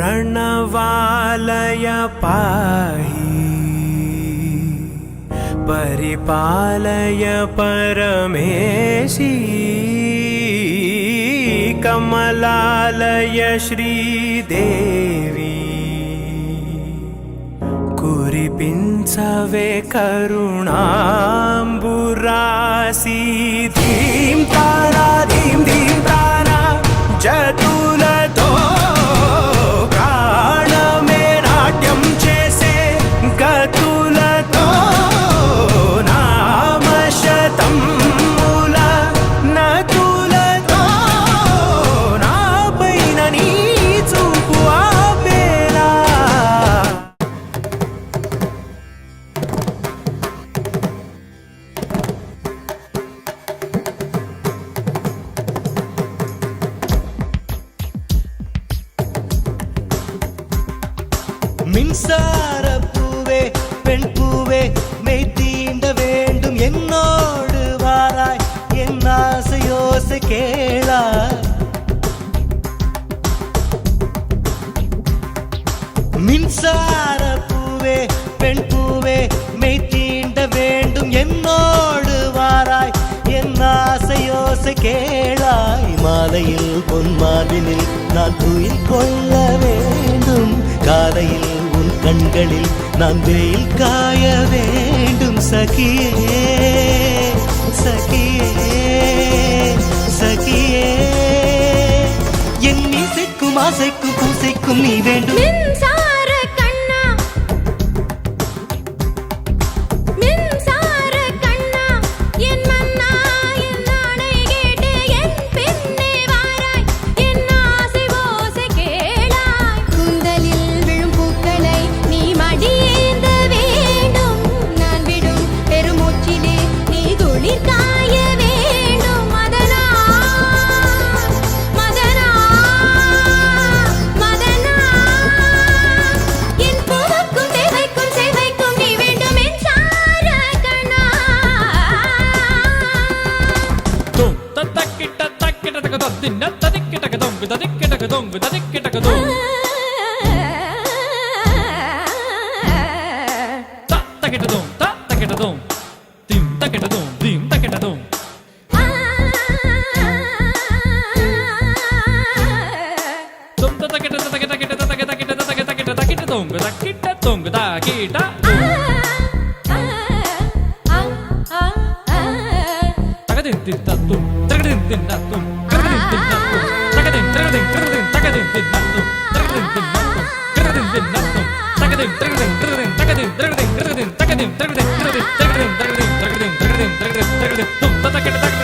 प्रणवालय पाहि परिपालय परमेशी कमलालय श्रीदेवी कुरिपिंचवे करुणांबुरासी धीम तारा जतुलतो प्राणमे नाट्यं चेसे गतुलतो नाम शतं मूल नतुलतो नापैन नी चूपु आपेला மின்சார பூவே பெண் பூவே மெய் தீண்ட வேண்டும் என்னோடு வாராய் என் ஆசையோசை கேளாய் மின்சார பூவே பெண் பூவே மெய் தீண்ட வேண்டும் என்னோடு வாராய் என் ஆசையோசை கேளாய் மாலையில் பொன்மார்பினில் நான் துயில் கொள்ள வேண்டும் காலையில் உன் கண்களில் நான் வெயில் காய வேண்டும் சகியே சகியே சகியே என் இசைக்கும் ஆசைக்கும் பூசைக்கும் நீ வேண்டும் Dum